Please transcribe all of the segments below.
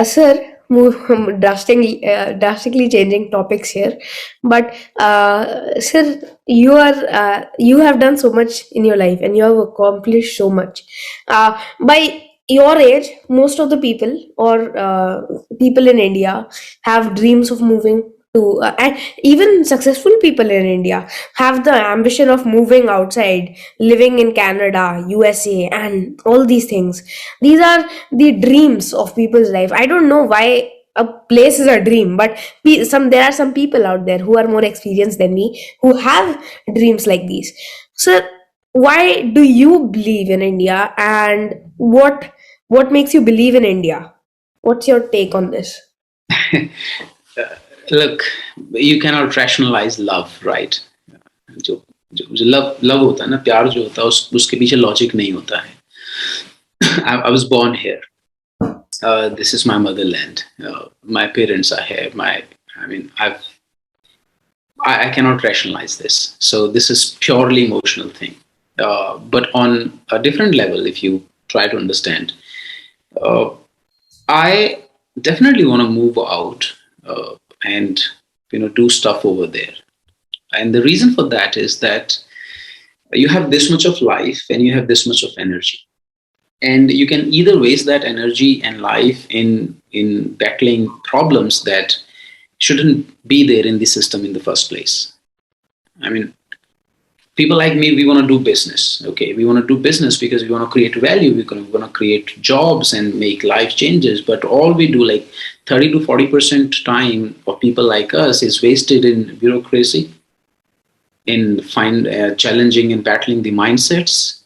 Sir, drastically changing topics here, but sir, you have done so much in your life, and you have accomplished so much. By your age, most of the people or people in India have dreams of moving to, and even successful people in India have the ambition of moving outside, living in Canada, USA, and all these things. These are the dreams of people's life. I don't know why a place is a dream, but there are some people out there who are more experienced than me who have dreams like these. So why do you believe in India, and what makes you believe in India? What's your take on this? Look, you cannot rationalize love, right? जो जो love love होता है ना, प्यार जो होता है उसके पीछे लॉजिक नहीं होता है. I was born here. This is my motherland. My parents are here. I mean, I cannot rationalize this. So this is purely emotional thing. But on a different level, if you try to understand, uh, I definitely want to move out and do stuff over there. And the reason for that is that you have this much of life and you have this much of energy, and you can either waste that energy and life in battling problems that shouldn't be there in the system in the first place. I mean, people like me, we want to do business. Okay, we want to do business because we want to create value. We want to create jobs and make life changes. But all we do, like 30 to 40% time of people like us, is wasted in bureaucracy, in challenging and battling the mindsets,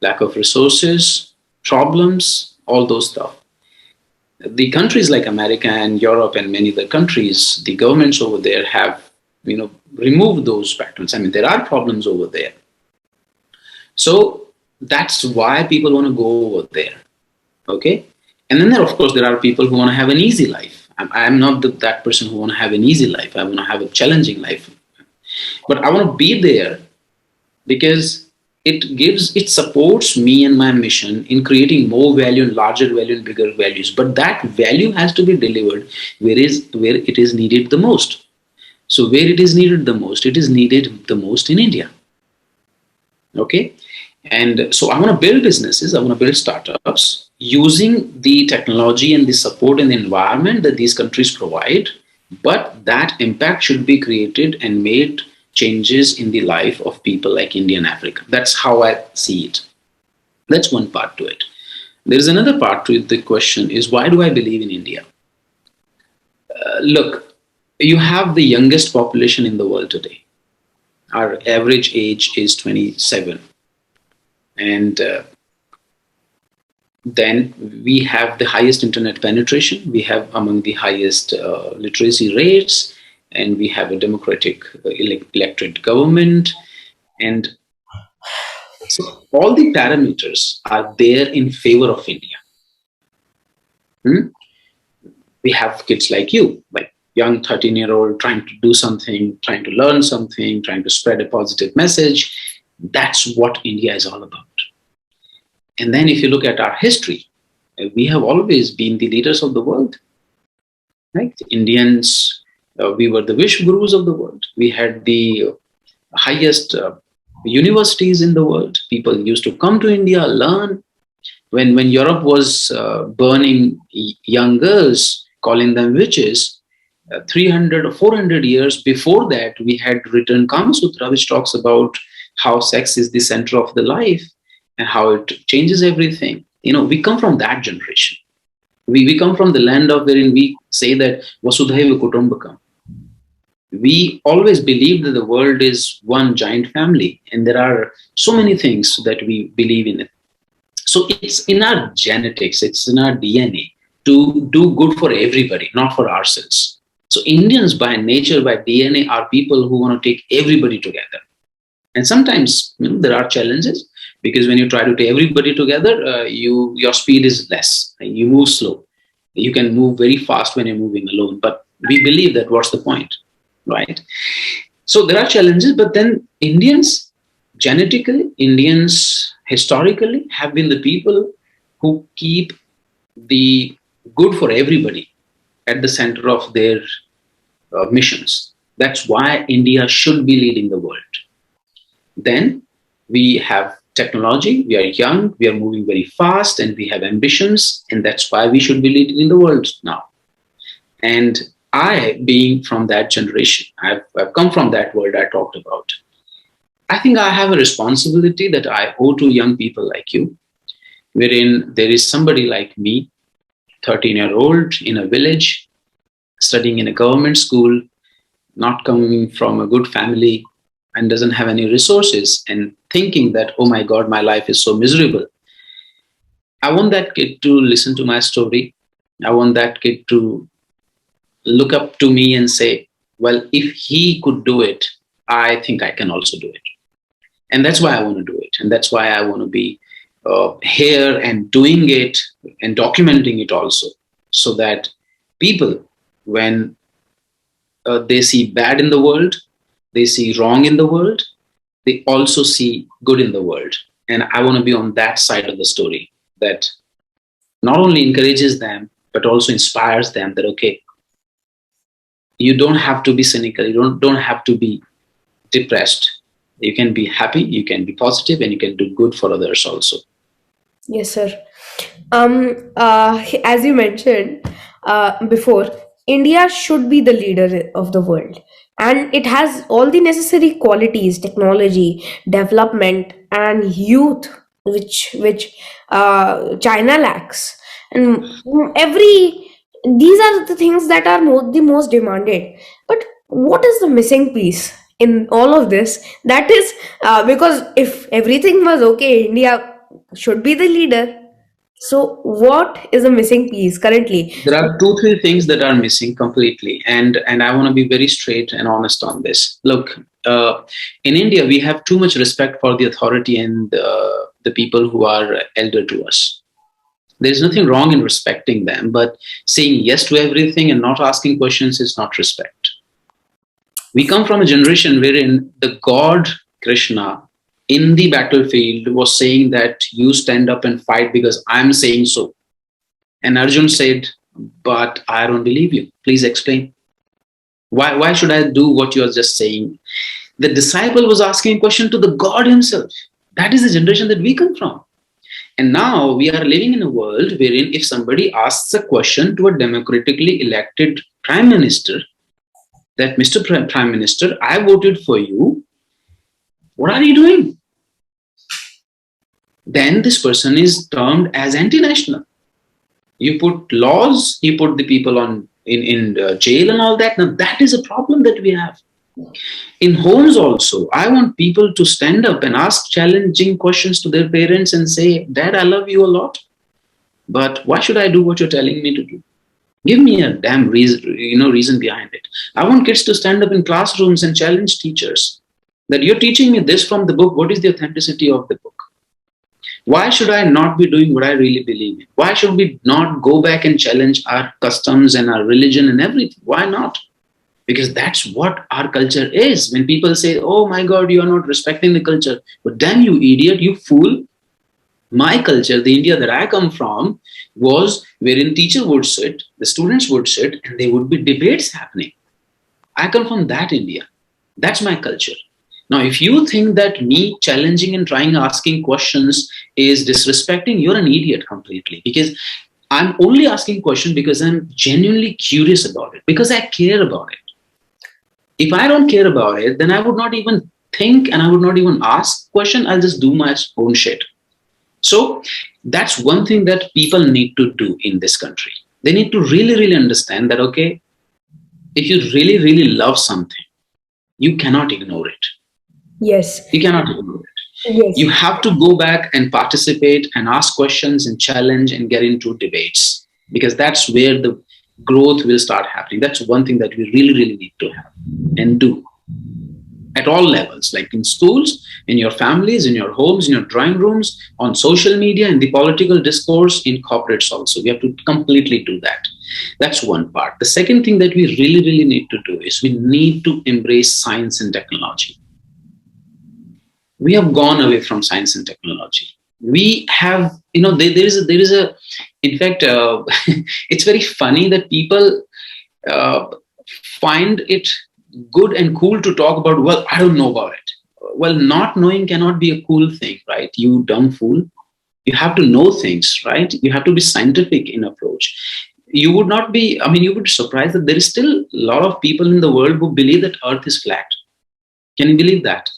lack of resources, problems, all those stuff. The countries like America and Europe and many other countries, the governments over there have removed those patterns. I mean, there are problems over there. So that's why people want to go over there. Okay. And then of course, there are people who want to have an easy life. I'm not that person who want to have an easy life. I want to have a challenging life. But I want to be there because it supports me and my mission in creating more value and larger value and bigger values. But that value has to be delivered where it is needed the most. So where it is needed the most, it is needed the most in India. Okay. And so I want to build businesses, I want to build startups using the technology and the support and the environment that these countries provide. But that impact should be created and made changes in the life of people like India and Africa. That's how I see it. That's one part to it. There's another part to it. The question is, why do I believe in India? Look, you have the youngest population in the world today. Our average age is 27. And then we have the highest internet penetration. We have among the highest literacy rates. And we have a democratic elected government. And so all the parameters are there in favor of India. We have kids like you, like young 13-year-old trying to do something, trying to learn something, trying to spread a positive message. That's what India is all about. And then if you look at our history, we have always been the leaders of the world. Right? The Indians, we were the Vishgurus of the world. We had the highest universities in the world. People used to come to India, learn. When Europe was burning young girls, calling them witches, 300 or 400 years before that, we had written Kama Sutra, which talks about how sex is the center of the life and how it changes everything. We come from that generation. We come from the land of wherein we say that Vasudhaiva Kutumbakam. We always believe that the world is one giant family, and there are so many things that we believe in it. So it's in our genetics, it's in our DNA to do good for everybody, not for ourselves. So Indians by nature, by DNA, are people who want to take everybody together. And sometimes there are challenges, because when you try to take everybody together, your speed is less. You move slow. You can move very fast when you're moving alone. But we believe that what's the point, right? So there are challenges, but then Indians, genetically, Indians historically have been the people who keep the good for everybody at the center of their missions. That's why India should be leading the world. Then we have technology, we are young, we are moving very fast, and we have ambitions, and that's why we should be leading the world now. And I, being from that generation, I've come from that world I talked about. I think I have a responsibility that I owe to young people like you, wherein there is somebody like me, 13-year-old in a village, studying in a government school, not coming from a good family, and doesn't have any resources, and thinking that, oh my God, my life is so miserable. I want that kid to listen to my story. I want that kid to look up to me and say, well, if he could do it, I think I can also do it. And that's why I want to do it. And that's why I want to be here and doing it and documenting it also, so that people, when they see bad in the world, they see wrong in the world, they also see good in the world. And I want to be on that side of the story that not only encourages them, but also inspires them that, okay, you don't have to be cynical, you don't have to be depressed. You can be happy, you can be positive, and you can do good for others also. Yes, sir. As you mentioned before, India should be the leader of the world, and it has all the necessary qualities, technology, development, and youth, which China lacks. And every these are the things that are the most demanded. But what is the missing piece in all of this? That is because if everything was okay, India should be the leader. So, what is the missing piece currently? There are two, three things that are missing completely, and I want to be very straight and honest on this. Look, in India, we have too much respect for the authority and the people who are elder to us. There is nothing wrong in respecting them, but saying yes to everything and not asking questions is not respect. We come from a generation wherein the god Krishna in the battlefield was saying that you stand up and fight because I'm saying so. And Arjun said, but I don't believe you. Please explain. Why should I do what you are just saying? The disciple was asking a question to the God himself. That is the generation that we come from. And now we are living in a world wherein if somebody asks a question to a democratically elected prime minister, that Mr. Prime Minister, I voted for you. What are you doing? Then this person is termed as anti-national. You put laws, you put the people in jail and all that. Now that is a problem that we have. In homes also, I want people to stand up and ask challenging questions to their parents and say, Dad, I love you a lot, but why should I do what you're telling me to do? Give me a damn reason behind it. I want kids to stand up in classrooms and challenge teachers that you're teaching me this from the book. What is the authenticity of the book? Why should I not be doing what I really believe in? Why should we not go back and challenge our customs and our religion and everything? Why not? Because that's what our culture is. When people say, oh my God, you are not respecting the culture. But damn you idiot, you fool. My culture, the India that I come from, was wherein teacher would sit, the students would sit, and there would be debates happening. I come from that India. That's my culture. Now, if you think that me challenging and trying asking questions is disrespecting, you're an idiot completely. Because I'm only asking questions because I'm genuinely curious about it, because I care about it. If I don't care about it, then I would not even think and I would not even ask question. I'll just do my own shit. So that's one thing that people need to do in this country. They need to really, really understand that, okay, if you really, really love something, you cannot ignore it. Yes. You cannot ignore it. Yes. You have to go back and participate and ask questions and challenge and get into debates, because that's where the growth will start happening. That's one thing that we really, really need to have and do at all levels, like in schools, in your families, in your homes, in your drawing rooms, on social media, in the political discourse, in corporates also. We have to completely do that. That's one part. The second thing that we really, really need to do is we need to embrace science and technology. We have gone away from science and technology. We have, there is a, in fact, it's very funny that people uh, find it good and cool to talk about, well, I don't know about it. Well, not knowing cannot be a cool thing, right? You dumb fool. You have to know things, right? You have to be scientific in approach. You would not be, I mean, you would be surprised that there is still a lot of people in the world who believe that earth is flat. Can you believe that?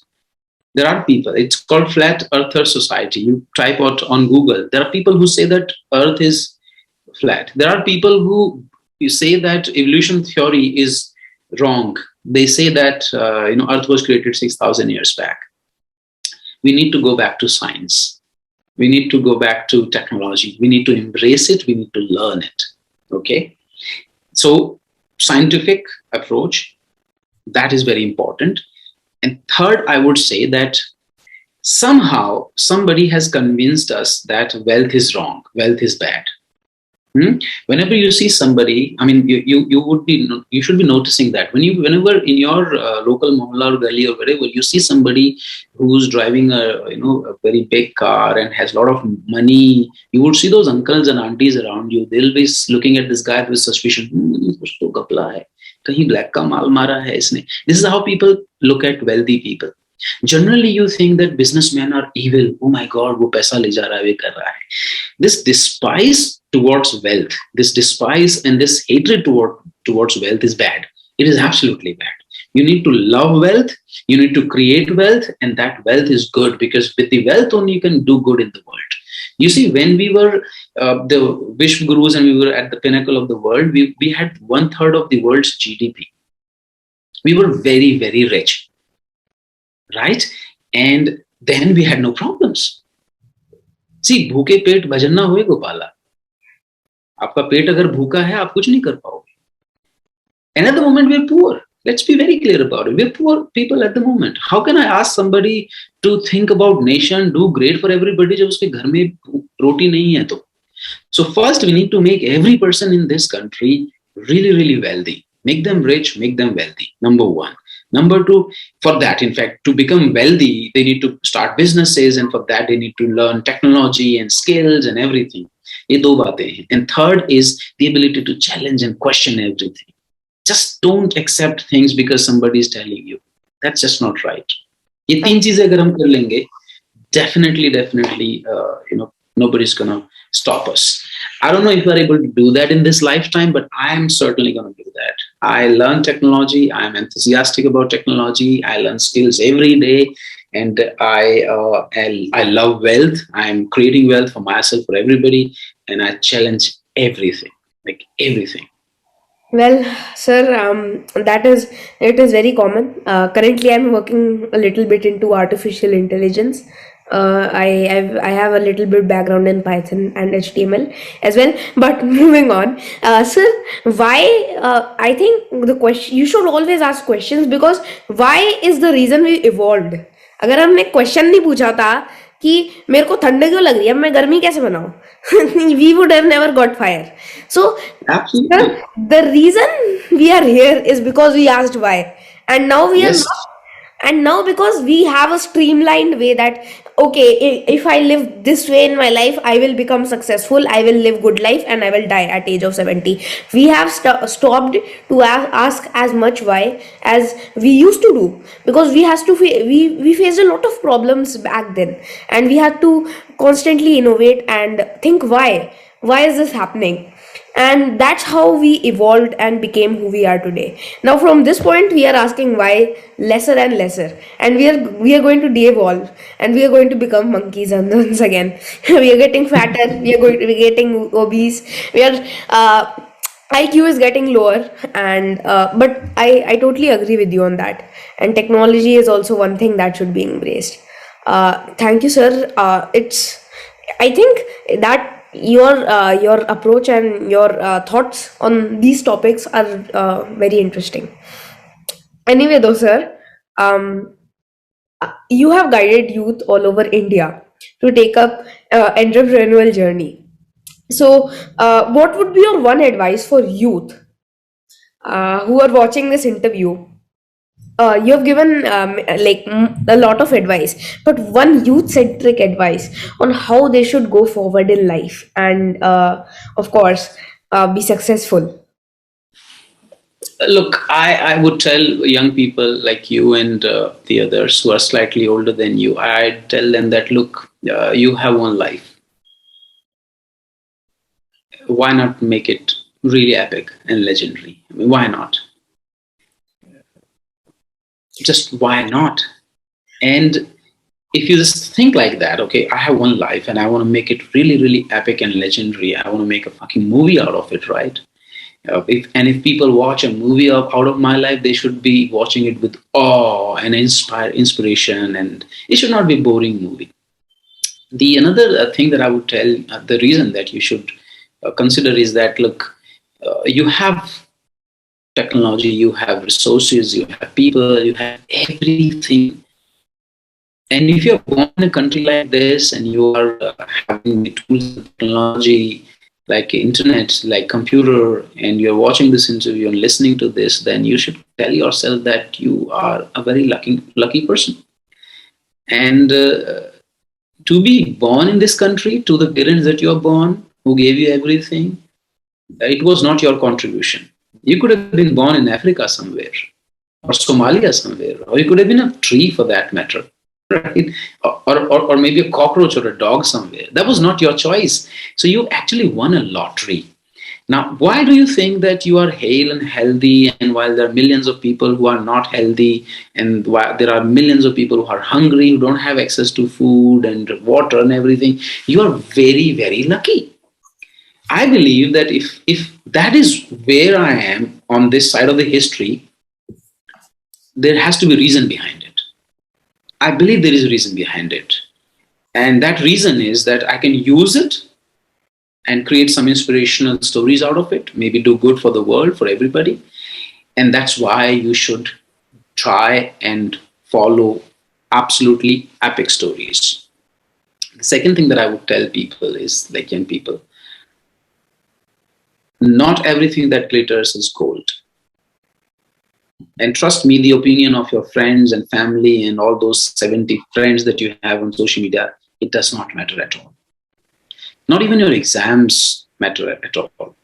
There are people, it's called flat earther society. You type out on Google, there are people who say that earth is flat. There are people who say that evolution theory is wrong. They say that earth was created 6,000 years back. We need to go back to science. We need to go back to technology. We need to embrace it. We need to learn it. Okay. So scientific approach, that is very important. And third, I would say that somehow somebody has convinced us that wealth is wrong, wealth is bad. Whenever you see somebody, I mean, you should be noticing that whenever in your local mohalla or gully or wherever you see somebody who's driving a very big car and has a lot of money, you would see those uncles and aunties around you. They'll be looking at this guy with suspicion. कुछ तो घपला है, कहीं black का माल मारा है इसने. This is how people look at wealthy people. Generally, you think that businessmen are evil. Oh my God, वो पैसा ले जा रहा है, वे कर रहा है. This despise towards wealth, this despise and this hatred towards wealth is bad. It is absolutely bad. You need to love wealth. You need to create wealth, and that wealth is good because with the wealth only you can do good in the world. You see, when we were the Vishwa Gurus and we were at the pinnacle of the world, we had 1/3 of the world's GDP. We were very, very rich, right? And then we had no problems. See, भूखे पेट भजन ना होए गोपाला. आपका पेट अगर भूखा है, आप कुछ नहीं कर पाओगे. And at the moment we're poor. Let's be very clear about it. We're poor people at the moment. How can I ask somebody to think about nation, do great for everybody जब उसके घर में रोटी नहीं है तो? So first we need to make every person in this country really, really wealthy. Make them rich, make them wealthy. Number one. Number two, for that, in fact, to become wealthy, they need to start businesses, and for that, they need to learn technology and skills and everything. ये दो बातें हैं. And third is the ability to challenge and question everything. Just don't accept things because somebody is telling you. That's just not right. ये तीन चीजें अगर हम कर लेंगे, definitely, nobody's gonna stop us. I don't know if we're able to do that in this lifetime, but I'm certainly going to do that. I learn technology. I'm enthusiastic about technology. I learn skills every day, and I love wealth. I'm creating wealth for myself, for everybody, and I challenge everything, like everything. Well, sir, it is very common. Currently, I'm working a little bit into artificial intelligence. I have a little bit background in Python and HTML as well. But moving on, sir, why? I think the question you should always ask questions, because why is the reason we evolved. अगर हमने question नहीं पूछा था कि मेरे को ठंड क्यों लग रही है, मैं गर्मी कैसे बनाऊं, we would have never got fire. So Absolutely. the reason we are here is because we asked why, and now we are Yes. not. And now, because we have a streamlined way that, okay, if I live this way in my life, I will become successful, I will live good life, and I will die at age of 70. We have stopped to ask as much why as we used to do, because we has to we faced a lot of problems back then, and we had to constantly innovate and think why is this happening. And that's how we evolved and became who we are today. Now from this point we are asking why lesser and lesser, and we are going to de-evolve, and we are going to become monkeys once again. We are getting fatter, we are going to be getting obese, we are IQ is getting lower, and but I totally agree with you on that. And technology is also one thing that should be embraced. Thank you, sir. It's I think that your approach and your thoughts on these topics are very interesting. Anyway, though, sir, um, you have guided youth all over India to take up entrepreneurial journey. So, what would be your one advice for youth who are watching this interview You have given a lot of advice, but one youth-centric advice on how they should go forward in life and, of course, be successful. Look, I would tell young people like you and the others who are slightly older than you, I tell them that, look, you have one life. Why not make it really epic and legendary? I mean, why not? Just why not? And if you just think like that, okay, I have one life and I want to make it really, really epic and legendary. I want to make a fucking movie out of it, right? If people watch a movie out of my life, they should be watching it with awe and inspiration, and it should not be a boring movie. The another thing that I would tell, the reason that you should consider is that, look, you have technology, you have resources, you have people, you have everything. And if you're born in a country like this and you are having the tools, technology, like internet, like computer, and you're watching this interview and listening to this, then you should tell yourself that you are a very lucky person. And to be born in this country, to the parents that you are born, who gave you everything, it was not your contribution. You could have been born in Africa somewhere, or Somalia somewhere, or you could have been a tree for that matter, right? Or maybe a cockroach or a dog somewhere. That was not your choice. So you actually won a lottery. Now, why do you think that you are hale and healthy, and while there are millions of people who are not healthy, and while there are millions of people who are hungry, who don't have access to food and water and everything, you are very, very lucky. I believe that if that is where I am on this side of the history, there has to be reason behind it. I believe there is a reason behind it. And that reason is that I can use it and create some inspirational stories out of it, maybe do good for the world, for everybody. And that's why you should try and follow absolutely epic stories. The second thing that I would tell people is, like young people, not everything that glitters is gold. And trust me, the opinion of your friends and family and all those 70 friends that you have on social media, it does not matter at all. Not even your exams matter at all.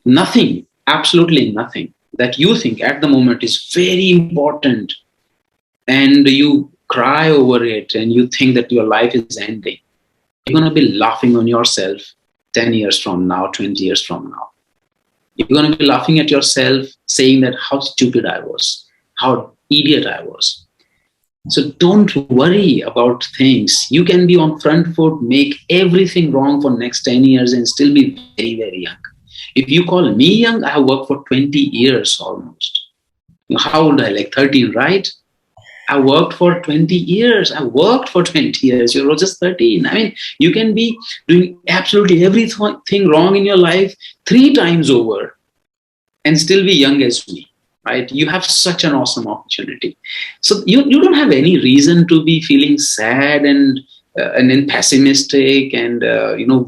Nothing, absolutely nothing that you think at the moment is very important and you cry over it and you think that your life is ending. You're going to be laughing on yourself 10 years from now, 20 years from now. You're going to be laughing at yourself, saying that how stupid I was, how idiot I was. So don't worry about things. You can be on front foot, make everything wrong for next 10 years and still be very, very young. If you call me young, I have worked for 20 years almost. How old am I? Like 13, right? I worked for 20 years. I worked for 20 years. You're just 13. I mean, you can be doing absolutely everything wrong in your life 3 times over and still be young as me, right? You have such an awesome opportunity. So you don't have any reason to be feeling sad and then pessimistic and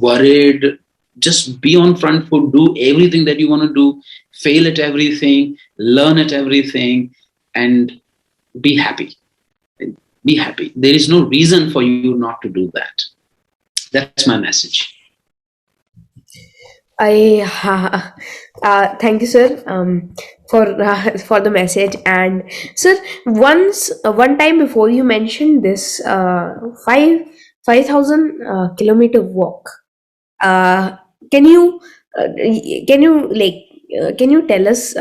worried. Just be on front foot, do everything that you want to do, fail at everything, learn at everything, and be happy. Be happy. There is no reason for you not to do that. That's my message. I thank you, sir, for the message. And sir, one time before you mentioned this 5,000 kilometer walk. Uh, can you can you can you tell us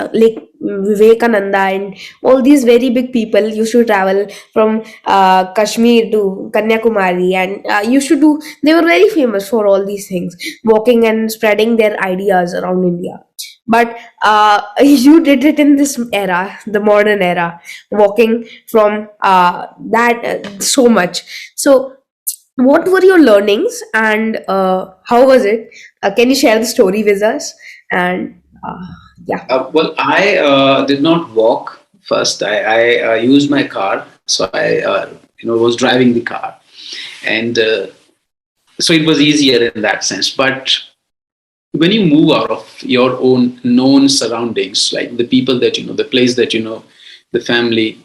Vivekananda and all these very big people used to travel from Kashmir to Kanyakumari, and used to do, they were very famous for all these things, walking and spreading their ideas around India. But you did it in this era, the modern era, walking from that so much. So what were your learnings, and how was it? Can you share the story with us? And yeah. Well, I did not walk first. I used my car, so I was driving the car, and so it was easier in that sense. But when you move out of your own known surroundings, like the people that you know, the place that you know, the family.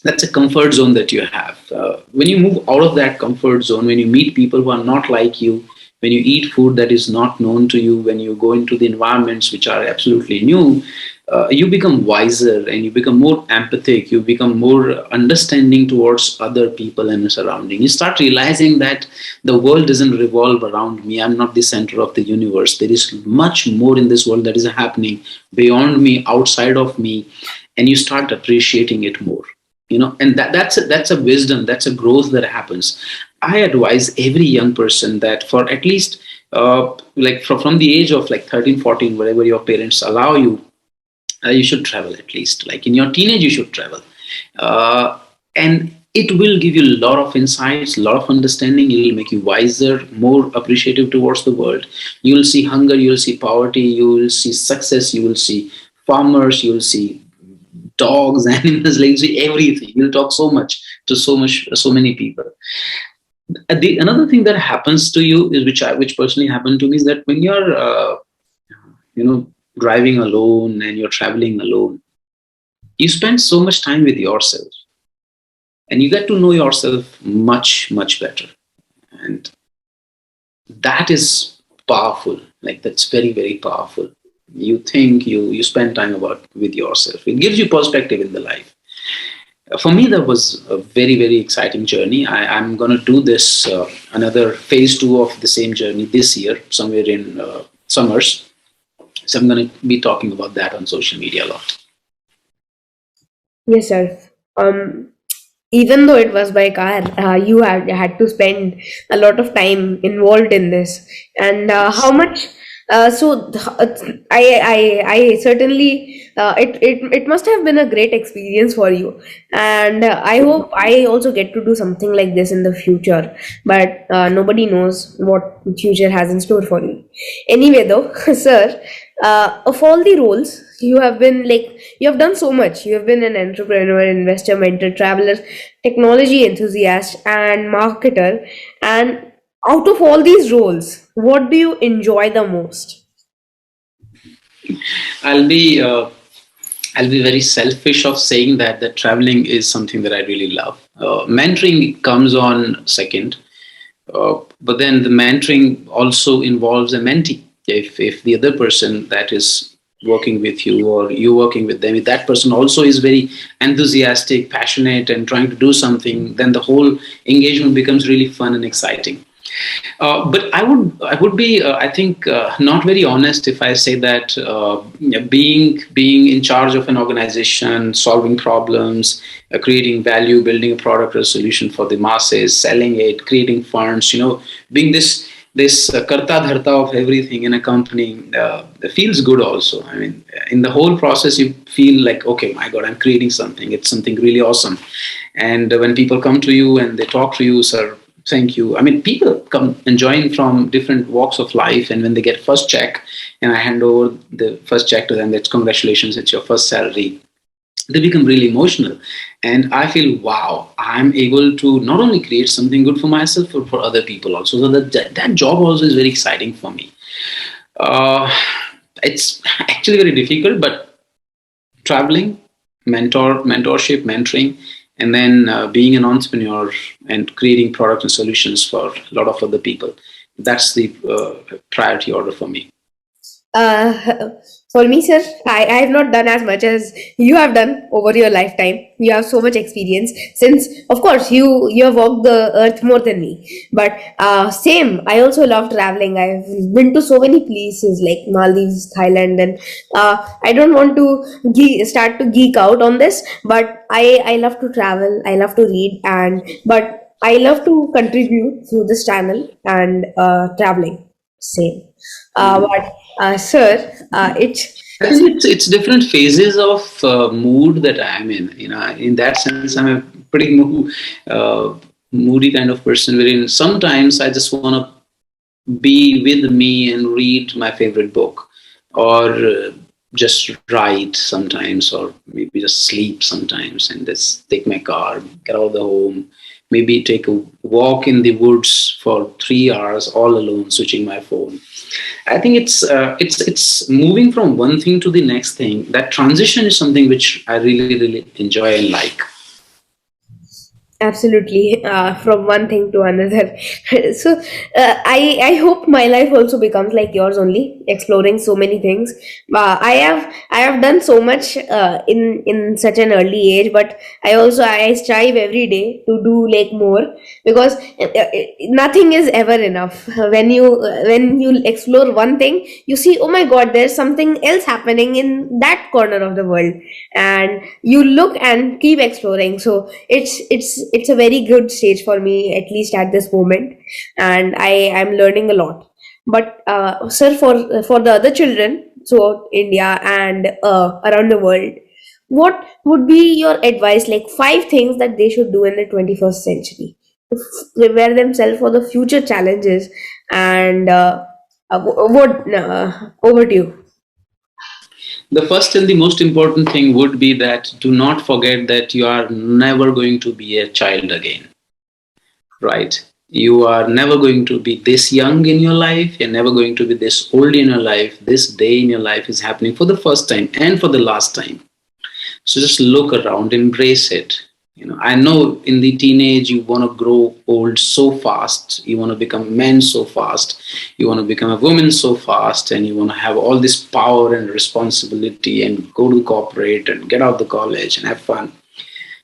That's a comfort zone that you have. When you move out of that comfort zone, when you meet people who are not like you, when you eat food that is not known to you, when you go into the environments which are absolutely new, you become wiser and you become more empathic. You become more understanding towards other people and surrounding. You start realizing that the world doesn't revolve around me. I'm not the center of the universe. There is much more in this world that is happening beyond me, outside of me, and you start appreciating it more. And that's a wisdom, that's a growth that happens. I advise every young person that for at least like from the age of like 13, 14, whatever your parents allow you, you should travel. At least like in your teenage you should travel, and it will give you a lot of insights, a lot of understanding. It will make you wiser, more appreciative towards the world. You will see hunger, you will see poverty, you will see success, you will see farmers, you will see dogs, animals, like see everything. You'll talk so much to so many people. Another thing that happens to you is which personally happened to me is that when you're you know driving alone and you're traveling alone, you spend so much time with yourself and you get to know yourself much better, and that is powerful. Like that's very powerful. You think you spend time about with yourself. It gives you perspective in the life. For me, that was a very exciting journey. I'm going to do this another phase 2 of the same journey this year, somewhere in summers. So I'm going to be talking about that on social media a lot. Yes, sir. Um, Even though it was by car, you had to spend a lot of time involved in this. And how Yes. much? I certainly it must have been a great experience for you, and I hope I also get to do something like this in the future. But nobody knows what future has in store for me. Anyway, though, sir, of all the roles you have been like, you have done so much. You have been an entrepreneur, investor, mentor, traveler, technology enthusiast, and marketer. And out of all these roles, what do you enjoy the most? I'll be uh, I'll be very selfish of saying that traveling is something that I really love. Mentoring comes on second, but then the mentoring also involves a mentee. If the other person that is working with you or you working with them, if that person also is very enthusiastic, passionate, and trying to do something, then the whole engagement becomes really fun and exciting. But I would be I think not very honest if I say that being in charge of an organization, solving problems, creating value, building a product or a solution for the masses, selling it, creating funds, being this karta dharta of everything in a company feels good also. I mean, in the whole process, you feel like, okay, my God, I'm creating something. It's something really awesome. And when people come to you and they talk to you, sir, thank you. I mean, people come and join from different walks of life, and when they get first check, and I hand over the first check to them, that's congratulations, it's your first salary. They become really emotional, and I feel, wow, I'm able to not only create something good for myself, but for other people also. So that job also is very exciting for me. Uh, it's actually very difficult, but traveling, mentorship, mentoring, and then being an entrepreneur and creating products and solutions for a lot of other people. That's the priority order for me. Uh, for me, sir, I have not done as much as you have done over your lifetime. You have so much experience. Since, of course, you have walked the earth more than me. But same, I also love traveling. I've been to so many places like Maldives, Thailand, and I don't want to start to geek out on this. But I love to travel. I love to read, and but I love to contribute through this channel and traveling. Same. But sir, I think it's different phases of mood that I'm in. In that sense, I'm a pretty moody kind of person. Wherein sometimes I just want to be with me and read my favorite book, or just write sometimes, or maybe just sleep sometimes, and just take my car, get out of the home, maybe take a walk in the woods for 3 hours all alone, switching my phone. I think it's moving from one thing to the next thing. That transition is something which I really enjoy and like. Absolutely, from one thing to another. So I hope my life also becomes like yours, only exploring so many things. I have done so much in such an early age, but I strive every day to do like more, because nothing is ever enough. When you explore one thing, you see, oh my god, there's something else happening in that corner of the world, and you look and keep exploring. So it's a very good stage for me, at least at this moment, and I'm learning a lot. But sir, for the other children, so India and around the world, what would be your advice, like 5 things that they should do in the 21st century to prepare themselves for the future challenges? And what over to you. The first and the most important thing would be that do not forget that you are never going to be a child again, right? You are never going to be this young in your life. You're never going to be this old in your life. This day in your life is happening for the first time and for the last time. So just look around, embrace it. I know in the teenage you want to grow old so fast. You want to become a man so fast. You want to become a woman so fast, and you want to have all this power and responsibility and go to corporate and get out the college and have fun.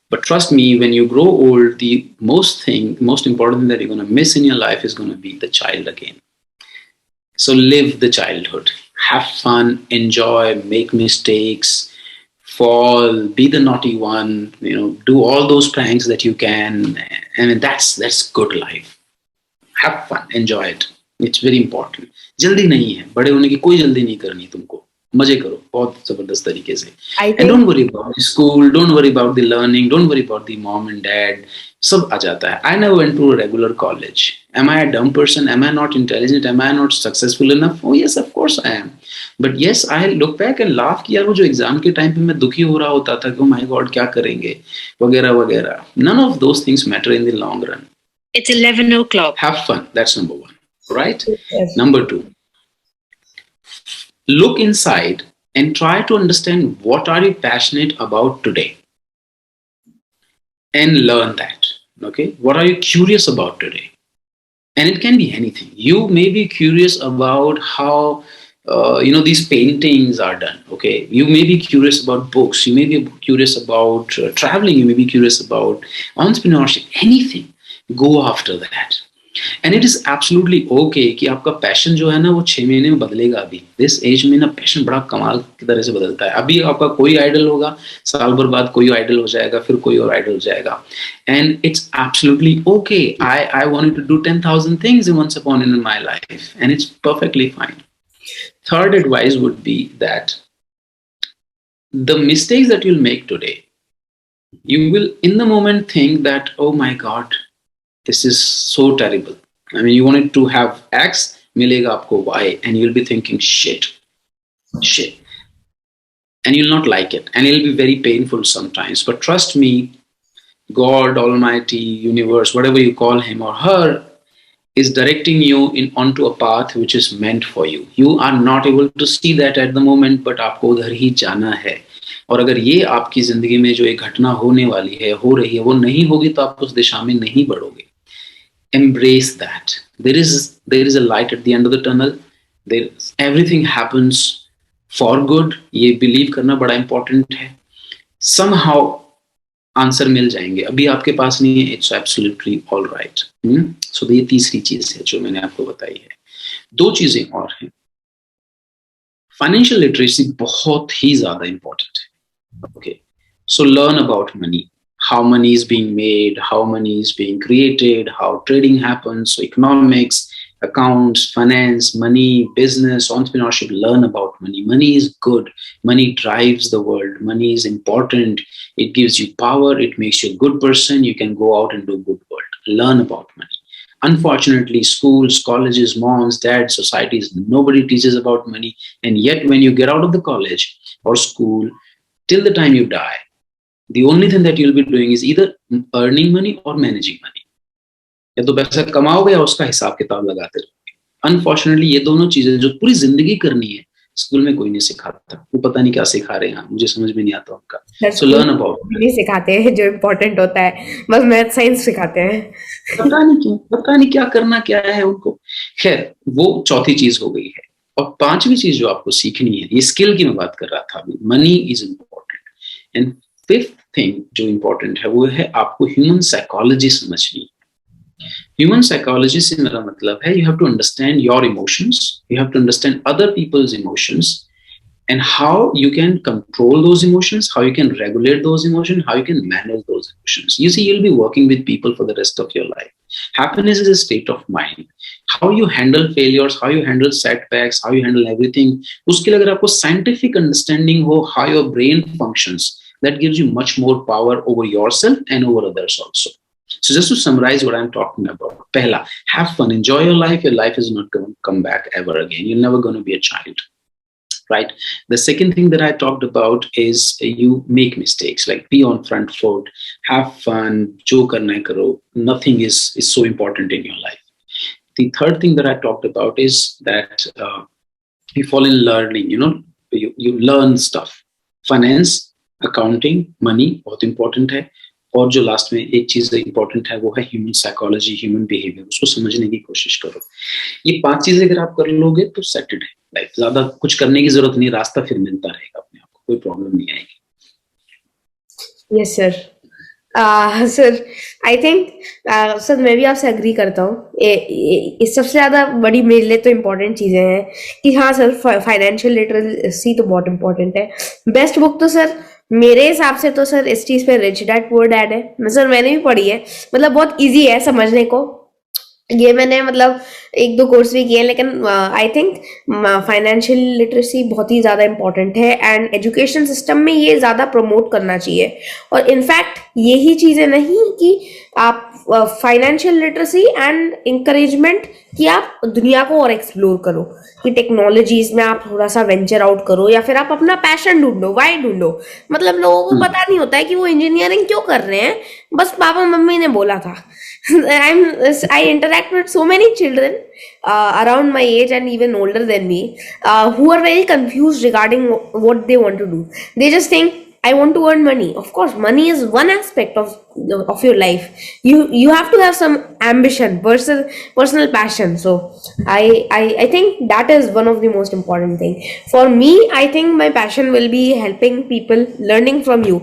But trust me, when you grow old, the most important thing that you're going to miss in your life is going to be the child again. So live the childhood, have fun, enjoy, make mistakes, fall, be the naughty one, do all those pranks that you can. And that's good life. Have fun, enjoy it. It's very important. जल्दी नहीं है, बड़े होने की कोई जल्दी नहीं करनी तुमको. मजे करो बहुत जबरदस्त तरीके से. I And don't think worry about the school, don't worry about the learning, don't worry about the mom and dad. सब आ जाता है. I never went to a regular college. Am I a dumb person? Am I not intelligent? Am I not successful enough? Oh yes, of course I am. But yes, I look back and laugh कि यार वो जो exam के time पे मैं दुखी हो रहा होता था कि oh my god क्या करेंगे वगैरह वगैरह. None of those things matter in the long run. It's 11 o'clock. Have fun. That's number one. Right? yes. Number two, look inside and try to understand what are you passionate about today and learn that. Okay? What are you curious about today? And it can be anything. You may be curious about how these paintings are done. Okay, you may be curious about books. You may be curious about traveling. You may be curious about entrepreneurship. Anything, go after that. And it is absolutely okay कि आपका passion जो है ना वो 6 महीने में बदलेगा. अभी दिस एज में ना पैशन बड़ा कमाल की तरह से बदलता है. अभी आपका कोई आइडल होगा, साल भर बाद कोई आइडल हो जाएगा, फिर कोई और आइडल हो जाएगा. And it's absolutely okay. I wanted to do 10,000 things in once upon in my life and it's perfectly fine. Third advice would be that the mistakes that you'll make today, you will in the moment think that, oh my god, this is so terrible. I mean, you wanted to have X, milega aapko Y, and you'll be thinking shit. And you'll not like it. And it'll be very painful sometimes. But trust me, God, Almighty, Universe, whatever you call him or her, is directing you onto a path which is meant for you. You are not able to see that at the moment, but आपको उधर ही जाना है. और अगर ये आपकी जिंदगी में जो एक घटना होने वाली है, हो रही है, वो नहीं होगी तो आप उस दिशा में नहीं बढ़ोगे. Embrace that. There is a light at the end of the tunnel. Everything happens for good. ये believe करना बड़ा important है. Somehow आंसर मिल जाएंगे. अभी आपके पास नहीं है, it's absolutely all right. So ये तीसरी चीज है जो मैंने आपको बताई है. 2 चीजें और हैं. फाइनेंशियल लिटरेसी बहुत ही ज्यादा इंपॉर्टेंट है. Okay, so learn about money. How money is being made, how money is being created, how trading happens, so economics, accounts, finance, money, business, entrepreneurship. Learn about money. Money is good. Money drives the world. Money is important. It gives you power. It makes you a good person. You can go out and do good work. Learn about money. Unfortunately, schools, colleges, moms, dads, societies, nobody teaches about money. And yet when you get out of the college or school, till the time you die, the only thing that you'll be doing is either earning money or managing money. या तो पैसा कमाओगे या उसका हिसाब किताब लगाते रहोगे। Unfortunately ये दोनों चीजें जो पूरी जिंदगी करनी है, स्कूल में कोई नहीं सिखाता। वो पता नहीं क्या सिखा रहे हैं, मुझे समझ में नहीं आता उनका। Sir so school learn about नहीं सिखाते हैं जो इम्पोर्टेंट होता है, बस मैथ साइंस सिखाते हैं। पता नहीं क्यों, पता नहीं क्या करना क्या है उनको। खैर, वो चौथी चीज हो गई है। और पांचवी चीज जो आपको सीखनी है, ये स्किल की मैं बात कर रहा था अभी, money is important. And fifth thing जो इम्पोर्टेंट है वो है आपको ह्यूमन साइकोलॉजी समझनी। ह्यूमन साइकोलॉजी से मेरा मतलब है you have to understand your emotions, you have to understand other people's emotions, and how you can control those emotions, how you can regulate those emotions, how you can manage those emotions. You see, you'll be working with people for the rest of your life. Happiness is a state of mind. How you handle failures, how you handle setbacks, how you handle everything, uske liye agar aapko scientific understanding ho how your brain functions, that gives you much more power over yourself and over others also. So just to summarize what I'm talking about, pehla, have fun, enjoy your life. Your life is not going to come back ever again. You're never going to be a child. Right. The second thing that I talked about is you make mistakes, like be on front foot, have fun, jo karna hai karo. Nothing is so important in your life. The third thing that I talked about is that you fall in learning, you learn stuff. Finance, accounting, money बहुत important है। और जो last में एक चीज important है वो है ह्यूमन साइकोलॉजी, ह्यूमन बिहेवियर, उसको समझने की कोशिश करो। ये पांच चीजें अगर आप कर लोगे तो सेटेड है लाइफ। ज्यादा कुछ करने की जरूरत नहीं, रास्ता फिर मिलता रहेगा अपने आप को, कोई प्रॉब्लम नहीं आएगी। Yes sir. Sir I think sir मैं भी आपसे एग्री करता हूँ। इस सबसे ज़्यादा बड़ी मेरे लिए तो इम्पोर्टेंट चीज़ें हैं कि हाँ सर, फाइनेंशियल लिटरेसी तो बहुत इम्पोर्टेंट है। बेस्ट बुक तो सर मेरे हिसाब से तो सर इस चीज़ पे रिच डैड पुअर डैड है। सर मैंने भी पढ़ी है, मतलब बहुत इजी है समझने को। ये मैंने मतलब एक दो कोर्स भी किए हैं, लेकिन आई थिंक फाइनेंशियल लिटरेसी बहुत ही ज़्यादा इम्पॉर्टेंट है एंड एजुकेशन सिस्टम में ये ज़्यादा प्रमोट करना चाहिए। और इनफैक्ट यही चीज़ें नहीं कि आप फाइनेंशियल लिटरेसी एंड इंकरेजमेंट कि आप दुनिया को और एक्सप्लोर करो, कि टेक्नोलॉजीज में आप थोड़ा सा वेंचर आउट करो या फिर आप अपना पैशन ढूंढो, वाई ढूंढो। मतलब लोगों को पता नहीं होता है कि वो इंजीनियरिंग क्यों कर रहे हैं, बस पापा मम्मी ने बोला था। I interact with so many children around my age and even older than me who are very confused regarding what they want to do. They just think I want to earn money. Of course, money is one aspect of your life. You have to have some ambition versus personal passion. So I think that is one of the most important thing for me. I think my passion will be helping people, learning from you.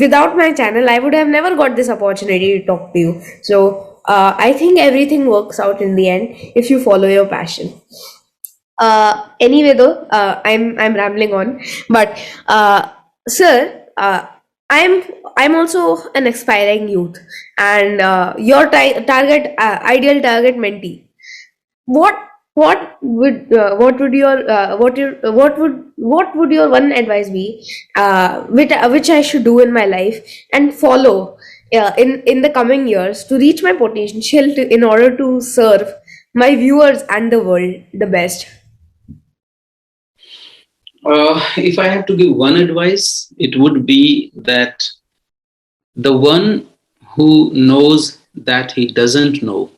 Without my channel, I would have never got this opportunity to talk to you. So I think everything works out in the end if you follow your passion. Anyway though, I'm rambling on, but sir, I'm also an aspiring youth and your target ideal target mentee. What would your one advice be, which I should do in my life and follow in the coming years to reach my potential in order to serve my viewers and the world the best? If I have to give one advice, it would be that the one who knows that he doesn't know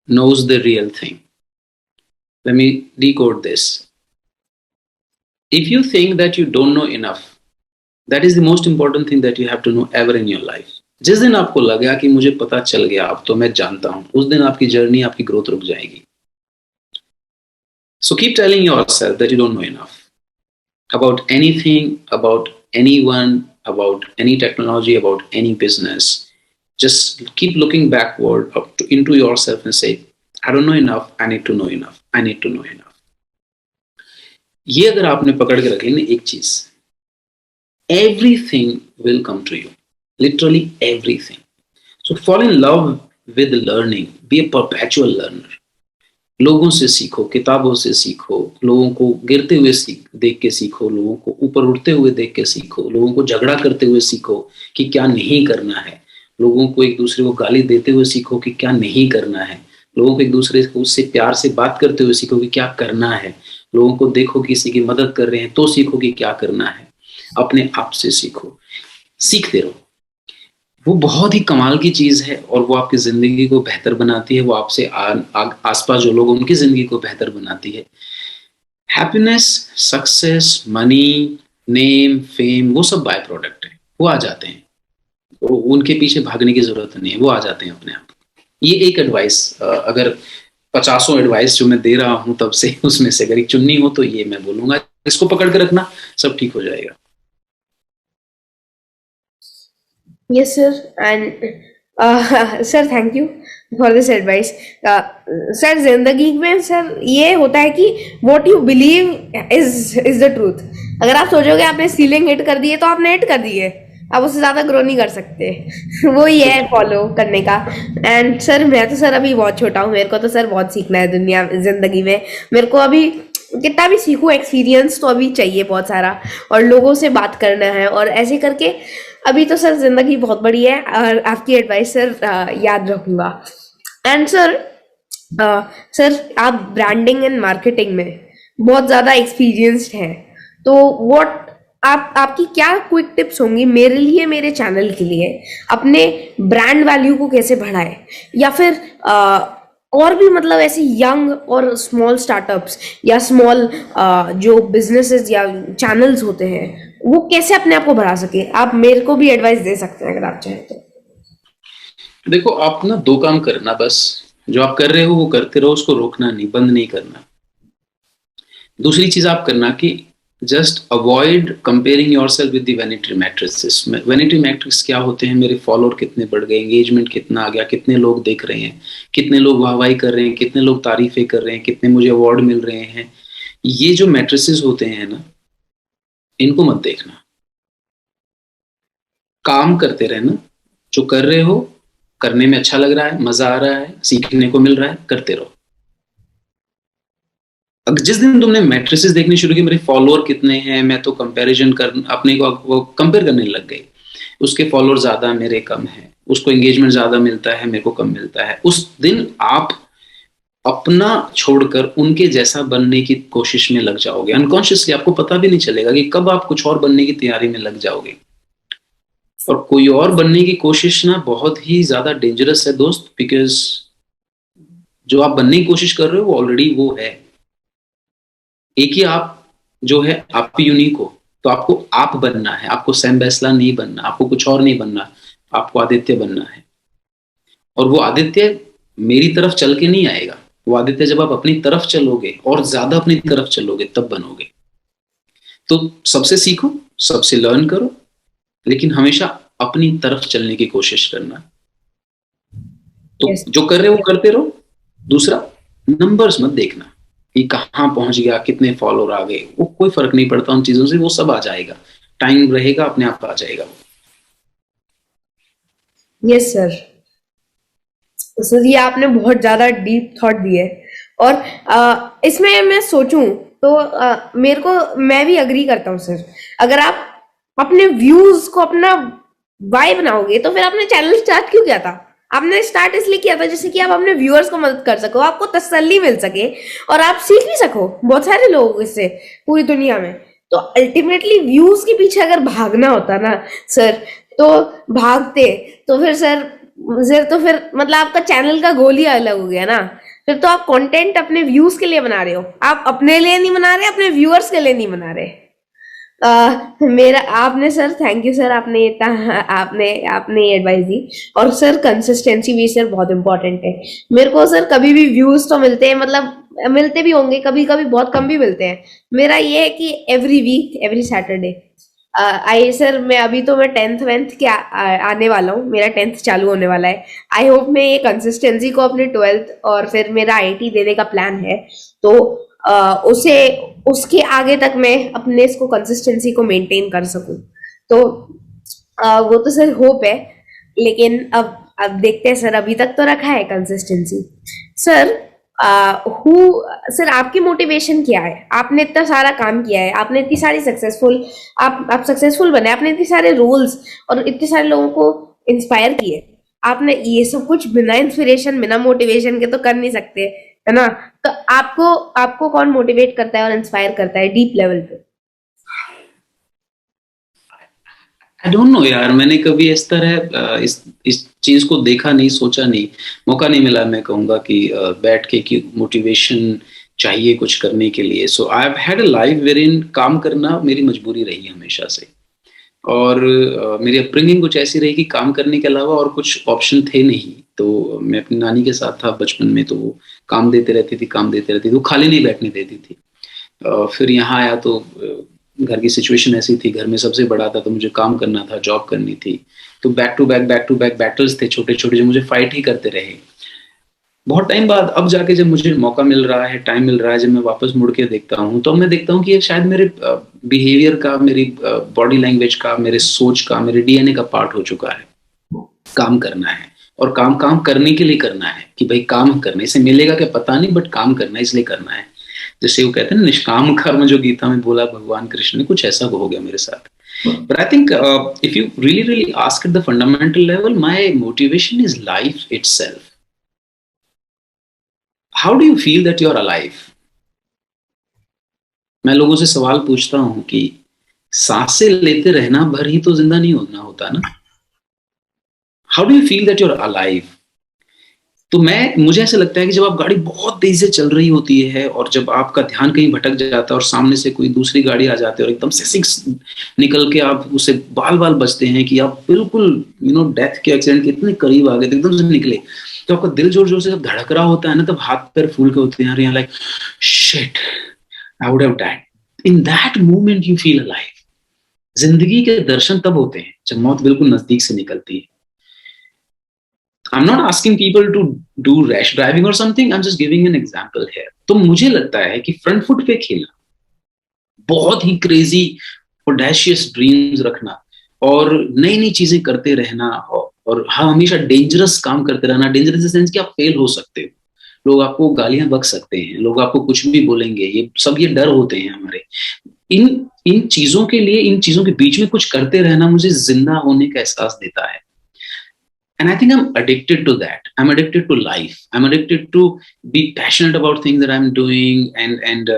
knows the real thing. Let me decode this. If you think that you don't know enough, that is the most important thing that you have to know ever in your life. जिस दिन आपको लगा कि मुझे पता चल गया, अब तो मैं जानता हूं, उस दिन आपकी जर्नी, आपकी ग्रोथ रुक जाएगी. So keep telling yourself that you don't know enough about anything, about anyone, about any technology, about any business. Just keep looking backward into yourself and say, I don't know enough, I need to know enough, I need to know enough. ये अगर आपने पकड़ के रखी ना एक चीज, everything will come to you, literally everything. So fall in love with learning, be a perpetual learner. लोगों से सीखो, किताबों से सीखो, लोगों को गिरते हुए देख के सीखो, लोगों को ऊपर उठते हुए देख के सीखो, लोगों को झगड़ा करते हुए सीखो कि क्या नहीं करना है, लोगों को एक दूसरे को गाली देते हुए सीखो कि क्या नहीं करना है, लोगों को एक दूसरे को उससे प्यार से बात करते हुए सीखो कि क्या करना है, लोगों को देखो किसी की मदद कर रहे हैं तो सीखो कि क्या करना है, अपने आप से सीखो, सीखते रहो. वो बहुत ही कमाल की चीज़ है और वो आपकी ज़िंदगी को बेहतर बनाती है, वो आपसे आस-पास जो लोग हैं उनकी ज़िंदगी को बेहतर बनाती है। Happiness, success, money, name, fame वो सब बाय प्रोडक्ट है, वो आ जाते हैं। उनके पीछे भागने की ज़रूरत नहीं है, वो आ जाते हैं अपने आप। ये एक एडवाइस अगर पचासों एडवाइस जो मैं दे रहा हूँ तब से उसमें से अगर एक चुननी हो तो ये मैं बोलूँगा, इसको पकड़ के रखना, सब ठीक हो जाएगा। Yes, sir. And sir, thank you for this advice. Sir जिंदगी में सर ये होता है कि what you believe is the truth. अगर आप सोचोगे आपने सीलिंग हिट कर दी है तो आपने हिट कर दी है, आप उससे ज्यादा ग्रो नहीं कर सकते। वो ही है फॉलो करने का। एंड सर मैं तो सर अभी बहुत छोटा हूँ, मेरे को तो सर बहुत सीखना है दुनिया जिंदगी में। मेरे को अभी कितना भी सीखूं, एक्सपीरियंस तो अभी चाहिए बहुत सारा, और लोगों से बात करना है, और ऐसे करके अभी तो सर जिंदगी बहुत बड़ी है, और आपकी एडवाइस सर याद रखूंगा। एंड सर सर आप ब्रांडिंग एंड मार्केटिंग में बहुत ज्यादा एक्सपीरियंस्ड हैं, तो व्हाट आप आपकी क्या क्विक टिप्स होंगी मेरे लिए, मेरे चैनल के लिए, अपने ब्रांड वैल्यू को कैसे बढ़ाए, या फिर और भी मतलब ऐसे यंग और स्मॉल स्टार्टअप्स या स्मॉल जो बिजनेसेस या चैनल्स होते हैं वो कैसे अपने आप को बढ़ा सके, आप मेरे को भी एडवाइस दे सकते हैं अगर आप चाहें तो। देखो आप ना 2 काम करना बस, जो आप कर रहे हो वो करते रहो, उसको रोकना नहीं, बंद नहीं करना। दूसरी चीज़ आप करना कि just avoid comparing yourself with the vanity matrices. Vanity matrix क्या होते हैं? मेरे फॉलोअर कितने बढ़ गए, एंगेजमेंट कितना आ गया, कितने लोग देख रहे हैं, कितने लोग वाहवाही कर रहे हैं, कितने लोग तारीफें कर रहे हैं, कितने मुझे अवार्ड मिल रहे हैं। ये जो मैट्रिसेस होते हैं ना, इनको मत देखना। काम करते रहना, जो कर रहे हो करने में अच्छा लग रहा है, मजा आ रहा है, सीखने को मिल रहा है, करते रहो। जिस दिन तुमने मैट्रिसेस देखने शुरू की, मेरे फॉलोअर कितने हैं, मैं तो कंपैरिजन कर अपने को वो कंपेयर करने लग गई, उसके फॉलोअर ज्यादा मेरे कम है, उसको एंगेजमेंट ज्यादा मिलता है मेरे को कम मिलता है, उस दिन आप अपना छोड़कर उनके जैसा बनने की कोशिश में लग जाओगे। अनकॉन्शियसली आपको पता भी नहीं चलेगा कि कब आप कुछ और बनने की तैयारी में लग जाओगे। और कोई और बनने की कोशिश ना बहुत ही ज्यादा डेंजरस है दोस्त, बिकॉज जो आप बनने की कोशिश कर रहे हो वो ऑलरेडी वो है। एक ही आप जो है, आप यूनिक हो, तो आपको आप बनना है, आपको सैम बैसला नहीं बनना, आपको कुछ और नहीं बनना, आपको आदित्य बनना है। और वो आदित्य मेरी तरफ चल के नहीं आएगा, वो आदित्य जब आप अपनी तरफ चलोगे और ज्यादा अपनी तरफ चलोगे तब बनोगे। तो सबसे सीखो, सबसे लर्न करो, लेकिन हमेशा अपनी तरफ चलने की कोशिश करना। तो यस। जो कर रहे हो करते रहो। दूसरा, नंबर्स मत देखना कि कहाँ पहुंच गया, कितने फॉलोअर आ गए, वो कोई फर्क नहीं पड़ता उन चीजों से, वो सब आ जाएगा, टाइम रहेगा अपने आप आ जाएगा। Yes sir. सर ये आपने बहुत ज्यादा डीप थॉट दिए, और इसमें मैं सोचूं तो मेरे को, मैं भी अग्री करता हूँ सर। अगर आप अपने व्यूज को अपना वाई बनाओगे तो फिर आपने चैनल स्टार्ट क्यों किया था? आपने स्टार्ट इसलिए किया था जैसे कि आप अपने व्यूअर्स को मदद कर सको, आपको तसल्ली मिल सके, और आप सीख भी सको बहुत सारे लोग इससे पूरी दुनिया में। तो अल्टीमेटली व्यूज के पीछे अगर भागना होता ना सर, तो भागते, तो फिर सर तो फिर मतलब आपका चैनल का गोल ही अलग हो गया ना। फिर तो आप कंटेंट अपने व्यूज के लिए बना रहे हो, आप अपने लिए नहीं बना रहे, अपने व्यूअर्स के लिए नहीं बना रहे। मेरा आपने सर, थैंक यू सर, आपने इतना आपने आपने एडवाइस दी। और सर कंसिस्टेंसी भी सर बहुत इंपॉर्टेंट है। मेरे को सर कभी भी व्यूज तो मिलते हैं, मतलब मिलते भी होंगे, कभी कभी बहुत कम भी मिलते हैं। मेरा ये है कि every week, every Saturday I sir, मैं अभी तो मैं टेंथ वेंथ के आने वाला हूँ, मेरा टेंथ चालू होने वाला है। आई होप मैं ये कंसिस्टेंसी को अपने ट्वेल्थ और फिर मेरा आईटी देने का प्लान है, तो उसे उसके आगे तक मैं अपने इसको कंसिस्टेंसी को मेंटेन कर सकूं। तो वो तो सर होप है, लेकिन अब देखते हैं सर, अभी तक तो रखा है कंसिस्टेंसी। सर हु सर आपकी मोटिवेशन क्या है? आपने इतना सारा काम किया है, आपने इतनी सारी सक्सेसफुल, आप सक्सेसफुल बने, आपने इतने सारे रोल्स और इतने सारे लोगों को इंस्पायर किए, आपने ये सब कुछ बिना इंस्पिरेशन बिना मोटिवेशन के तो कर नहीं सकते, है ना? तो आपको आपको कौन मोटिवेट करता है और इंस्पायर करता है डीप लेवल पे? आई डोंट नो यार, मैंने कभी इस तरह इस चीज को देखा नहीं, सोचा नहीं, मौका नहीं मिला। मैं कहूंगा कि बैठ के कि मोटिवेशन चाहिए कुछ करने के लिए। So I have had a life where in काम करना मेरी मजबूरी रही है हमेशा से। और मेरी अपब्रिंगिंग कुछ ऐसी रही कि काम करने के अलावा और कुछ ऑप्शन थे नहीं। तो मैं अपनी नानी के साथ था बचपन में, तो वो काम देते रहती थी, काम देते रहती थी, वो खाली नहीं बैठने देती थी। फिर यहाँ आया तो घर की सिचुएशन ऐसी थी, घर में सबसे बड़ा था, तो मुझे काम करना था, जॉब करनी थी। तो बैक टू बैक बैटल्स थे छोटे छोटे, जो मुझे फाइट ही करते रहे। बहुत टाइम बाद अब जाके जब मुझे मौका मिल रहा है, टाइम मिल रहा है, जब मैं वापस मुड़ के देखता हूँ, तो मैं देखता हूँ कि ये शायद मेरे बिहेवियर का, मेरी बॉडी लैंग्वेज का, मेरे सोच का, मेरे डीएनए का पार्ट हो चुका है। काम करना है, और काम काम करने के लिए करना है, कि भाई काम करने से मिलेगा क्या पता नहीं, बट काम करना है इसलिए करना है। जैसे वो कहते हैं निष्काम कर्म, जो गीता में बोला भगवान कृष्ण ने, कुछ ऐसा हो गया मेरे साथ। But I think if you really ask at the fundamental level, my motivation is life itself. How do you feel that you're alive? मैं लोगों से सवाल पूछता हूं कि सांसें लेते रहना भर ही तो जिंदा नहीं होना होता ना। How do you feel that you're alive? तो मुझे ऐसा लगता है कि जब आप गाड़ी बहुत तेजी से चल रही होती है, और जब आपका ध्यान कहीं भटक जाता है, और सामने से कोई दूसरी गाड़ी आ जाती है, और एकदम से सिक्स निकल के आप उसे बाल बाल बचते हैं, कि आप बिल्कुल डेथ के, एक्सीडेंट के इतने करीब आ गए, तो एकदम से निकले, तो आपका दिल जोर जोर से जब धड़क रहा होता है ना, तब हाथ पैर फूल के होते हैं, like shit, I would have died. In that moment you feel alive. जिंदगी के दर्शन तब होते हैं जब मौत बिल्कुल नजदीक से निकलती है। I'm not asking people to do rash driving or something. I'm just giving an example here. तो मुझे लगता है कि फ्रंट फुट पे खेलना, बहुत ही क्रेजी ऑडेशियस ड्रीम्स रखना, और नई नई चीजें करते रहना, और हाँ, हमेशा डेंजरस काम करते रहना। डेंजरस इन सेंस कि आप फेल हो सकते हो, लोग आपको गालियां बक सकते हैं, लोग आपको कुछ भी बोलेंगे, ये डर होते हैं हमारे। इन इन चीजों के लिए, इन चीजों के बीच में कुछ करते रहना मुझे जिंदा होने का एहसास देता है। And I think I'm addicted to that. I'm addicted to life. I'm addicted to be passionate about things that I'm doing, and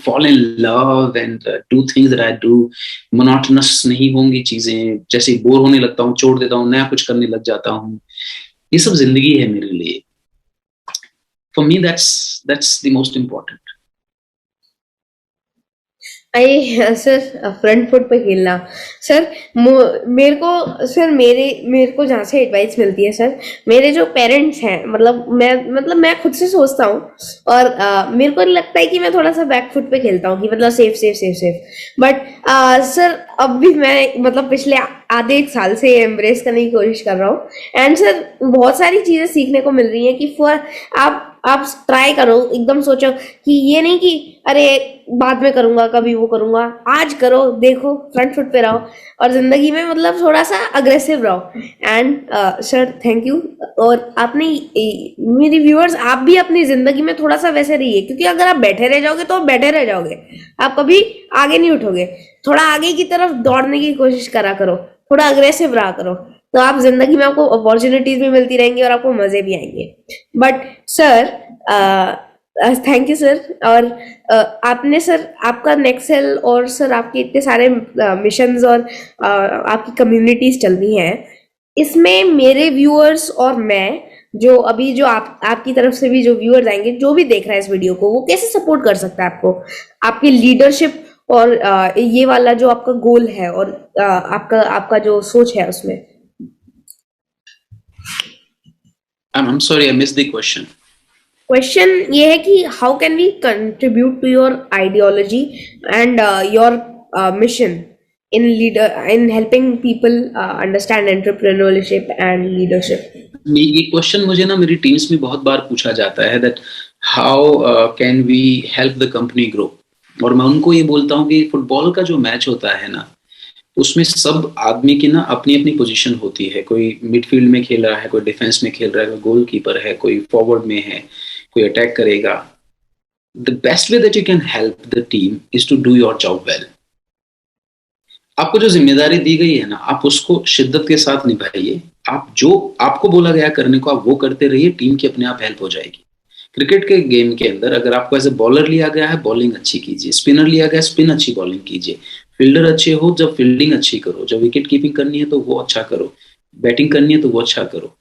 fall in love, and do things that I do. Monotonous नहीं होंगी चीजें, जैसे bore होने लगता हूँ छोड़ देता हूँ, नया कुछ करने लग जाता हूँ। ये सब जिंदगी है मेरे लिए। For me, that's the most important. I sir, front foot पे खेलना सर, मेरे को जहाँ से एडवाइस मिलती है सर, मेरे जो पेरेंट्स हैं, मैं खुद से सोचता हूँ, और मेरे को लगता है कि मैं थोड़ा सा बैक फुट पे खेलता हूँ, कि मतलब safe safe safe safe. But sir, अब भी मैं पिछले आधे एक साल से एम्ब्रेस करने की कोशिश कर रहा हूँ। एंड सर, बहुत सारी चीजें सीखने को मिल रही हैं, कि आप ट्राई करो, एकदम सोचो कि ये नहीं कि अरे बाद में करूंगा, कभी वो करूंगा, आज करो, देखो, फ्रंट फुट पे रहो, और जिंदगी में थोड़ा सा अग्रेसिव रहो। And sir, thank you. और आपने मेरी व्यूअर्स, आप भी अपनी जिंदगी में थोड़ा सा वैसे रहिए, क्योंकि अगर आप बैठे रह जाओगे तो आप बैठे रह जाओगे, आप कभी आगे नहीं उठोगे। थोड़ा आगे की तरफ दौड़ने की कोशिश करा करो, थोड़ा अग्रेसिव रहा करो, तो आप जिंदगी में आपको अपॉर्चुनिटीज भी मिलती रहेंगी, और आपको मजे भी आएंगे। But sir, thank you sir. और आपने सर, आपका नेक्सेल, और सर आपके इतने सारे मिशंस, और आपकी कम्युनिटीज चल रही हैं, इसमें मेरे व्यूअर्स और मैं, जो आपकी तरफ से भी जो व्यूअर्स आएंगे, जो भी देख रहा है इस वीडियो को, वो कैसे सपोर्ट कर सकता है आपको, आपकी लीडरशिप, और ये वाला जो आपका गोल है, और आपका जो सोच है उसमें। I'm sorry, I missed the question. Question ये है कि how can we contribute to your ideology and your mission in helping people understand entrepreneurship and leadership. ये क्वेश्चन मुझे ना मेरी टीम्स में बहुत बार पूछा जाता है, that how can we help the company grow. और मैं उनको ये बोलता हूँ कि फुटबॉल का जो मैच होता है ना, उसमें सब आदमी की ना अपनी अपनी पोजीशन होती है। कोई मिडफील्ड में खेल रहा है, कोई डिफेंस में खेल रहा है, कोई गोलकीपर है, कोई फॉरवर्ड में है, कोई अटैक करेगा। The best way that you can help the team is to do your job well. आपको जो जिम्मेदारी दी गई है ना, आप उसको शिद्दत के साथ निभाइए। आप जो आपको बोला गया करने को, आप वो करते रहिए, टीम की अपने आप हेल्प हो जाएगी। क्रिकेट के गेम के अंदर अगर आपको एज ए बॉलर लिया गया है, बॉलिंग अच्छी कीजिए, स्पिनर लिया गया, स्पिन अच्छी बॉलिंग कीजिए, फील्डर अच्छे हो, जब फील्डिंग अच्छी करो, जब विकेट कीपिंग करनी है तो वो अच्छा करो, बैटिंग करनी है तो वो अच्छा करो।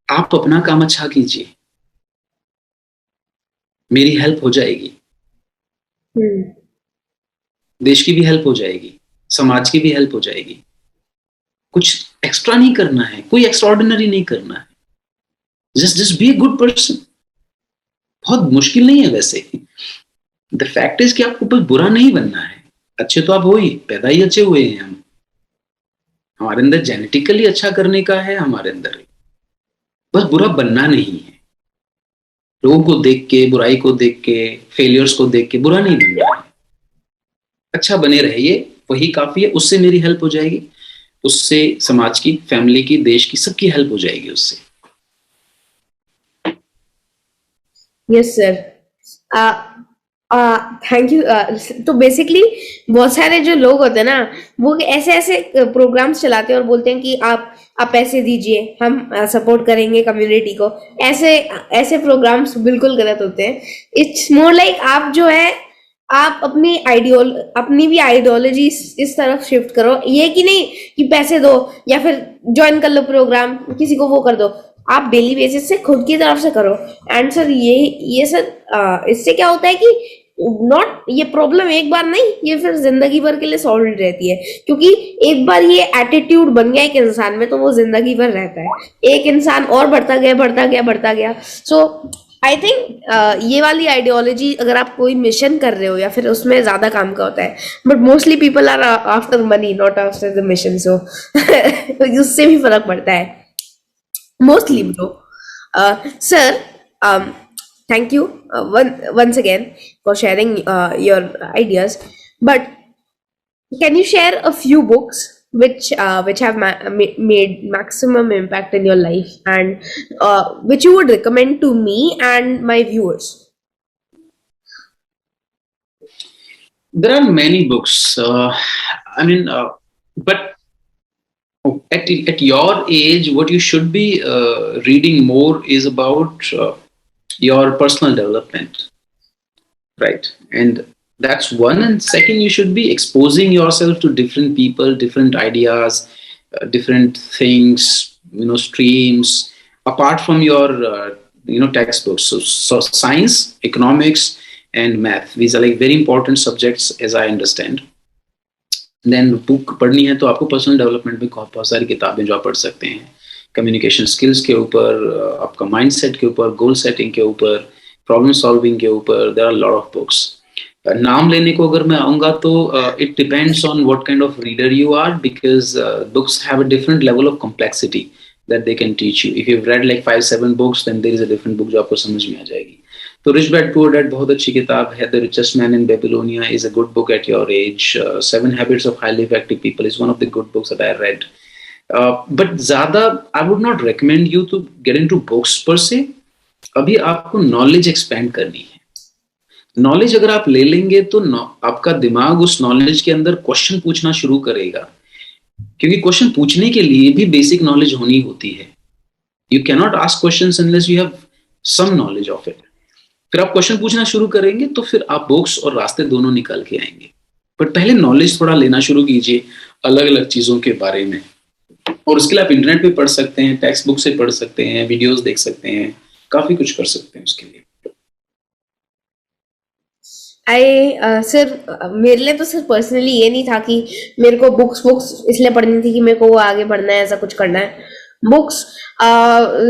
आप अपना काम अच्छा कीजिए, मेरी हेल्प हो जाएगी, हम्म। देश की भी हेल्प हो जाएगी, समाज की भी हेल्प हो जाएगी। कुछ एक्स्ट्रा नहीं करना है, कोई एक्स्ट्राऑर्डिनरी नहीं करना है, just just be a good person. बहुत मुश्किल नहीं है वैसे। द फैक्ट इज कि आपको बस बुरा नहीं बनना है। अच्छे तो आप हो ही, पैदा ही अच्छे हुए हैं हम, हमारे अंदर जेनेटिकली अच्छा करने का है हमारे अंदर, बस बुरा बनना नहीं है। लोगों को देख के, बुराई को देख के, फेलियर्स को देख के बुरा नहीं बनना है, अच्छा बने रहिए, वही काफी है। उससे मेरी हेल्प हो जाएगी, उससे समाज की, फैमिली की, देश की, सबकी हेल्प हो जाएगी उससे। Yes sir. Thank you. तो बेसिकली बहुत सारे जो लोग होते हैं ना, वो ऐसे ऐसे प्रोग्राम्स चलाते हैं और बोलते हैं कि आप पैसे दीजिए, हम सपोर्ट करेंगे कम्युनिटी को। ऐसे ऐसे प्रोग्राम्स बिल्कुल गलत होते हैं। इट्स मोर लाइक आप जो है, आप अपनी भी आइडियोलॉजी इस तरफ शिफ्ट करो। ये कि नहीं कि पैसे दो या फिर ज्वाइन कर लो प्रोग्राम, किसी को वो कर दो। आप डेली बेसिस से खुद की तरफ से करो। एंड सर ये सर इससे क्या होता है कि नॉट ये प्रॉब्लम एक बार नहीं, ये फिर जिंदगी भर के लिए सॉल्व रहती है। क्योंकि एक बार ये एटीट्यूड बन गया एक इंसान में तो वो जिंदगी भर रहता है। एक इंसान और बढ़ता गया बढ़ता गया बढ़ता गया। सो आई थिंक ये वाली आइडियोलॉजी, अगर आप कोई मिशन कर रहे हो या फिर उसमें ज्यादा काम का होता है। But mostly people are after money, not after the mission. सो उससे भी फर्क पड़ता है mostly bro. Sir, um, thank you once again for sharing your ideas. But can you share a few books which have made maximum impact in your life, and which you would recommend to me and my viewers? There are many books. I mean, but at your age, what you should be reading more is about your personal development, right? And that's one. And second, you should be exposing yourself to different people, different ideas, different things, streams, apart from your textbooks. So science, economics, and math, these are like very important subjects as I understand. Then book पढ़नी है तो आपको personal development में बहुत सारी किताबें जो आप पढ़ सकते हैं, कम्युनिकेशन स्किल्स के ऊपर, आपका माइंड सेट के ऊपर, गोल सेटिंग के ऊपर, प्रॉब्लम सॉल्विंग के ऊपर, there are lot of books. नाम लेने को अगर मैं आऊंगा तो it depends on what kind of reader you are, because books have a different level of complexity that they can teach you. If you've read like 5-7 books, then there is a different book जो आपको समझ में आ जाएगी। तो rich dad poor dad बहुत अच्छी किताब है। The richest man in Babylonia is a good book at your age. Seven habits of highly effective people is one of the good books that I read. But ज्यादा I would not recommend you to get into books per. अभी आपको knowledge expand करनी है। Knowledge अगर आप ले लेंगे तो आपका दिमाग उस नॉलेज के अंदर क्वेश्चन पूछना शुरू करेगा, क्योंकि क्वेश्चन पूछने के लिए भी बेसिक नॉलेज होनी होती है। You cannot ask questions unless you have some knowledge of it. फिर आप क्वेश्चन पूछना शुरू करेंगे तो फिर आप बुक्स और रास्ते दोनों निकल के आएंगे। बट पहले नॉलेज थोड़ा लेना शुरू कीजिए अलग अलग चीजों के बारे में, और उसके लिए आप इंटरनेट पे पढ़ सकते हैं, टेक्स्ट बुक से पढ़ सकते हैं, वीडियोस देख सकते हैं, काफी कुछ कर सकते हैं उसके लिए। सर मेरे लिए तो सर पर्सनली ये नहीं था कि मेरे को बुक्स बुक्स इसलिए पढ़नी थी कि मेरे को वो आगे बढ़ना है, ऐसा कुछ करना है। बुक्स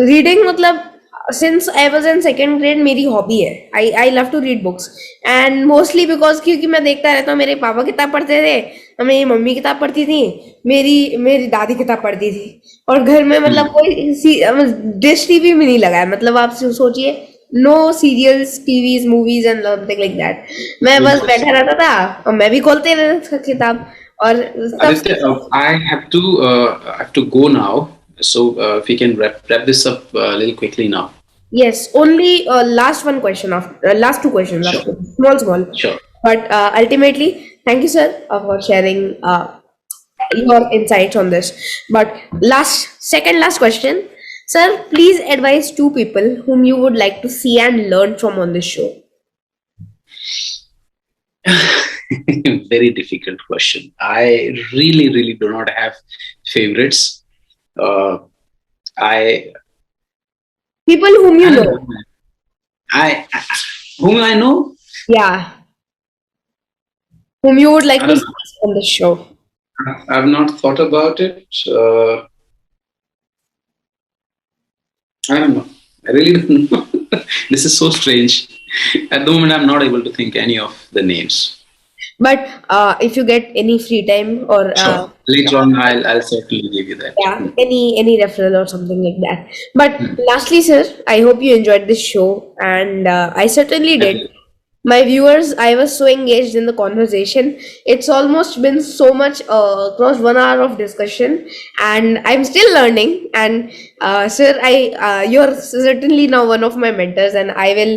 रीडिंग मतलब since I was in second grade मेरी हॉबी है। I love to read books, and mostly because क्योंकि मैं देखता रहता हूँ, मेरे पापा किताब पढ़ते थे, मेरी मम्मी किताब पढ़ती थी, मेरी मेरी दादी किताब पढ़ती थी, और घर में मतलब कोई डिश टीवी भी नहीं लगा है। मतलब आप सोचिए, no serials, TVs, movies and something like that. मैं बस बैठा रहता था और मैं भी खोलते रहता था किताब और Aditya, I have to go now. So if we can wrap this up a little quickly now. yes, only last one question of last two questions, Sure. small, Sure. but ultimately thank you sir for sharing your insights on this. But last question, sir, please advise two people whom you would like to see and learn from on this show. Very difficult question. I really do not have favorites. Uh, I People whom you I don't know. know. I whom I know. Yeah. Whom you would like I to don't see know. on the show. I've not thought about it. I don't know. I really don't know. This is so strange. At the moment, I'm not able to think any of the names. But if you get any free time or Sure. Later on, I'll certainly give you that. yeah, any referral or something like that. But Hmm. lastly, sir, I hope you enjoyed this show, and I certainly I did. did. My viewers, I was so engaged in the conversation. It's almost been so much across 1 hour of discussion, and I'm still learning. And sir, I you're certainly now one of my mentors, and I will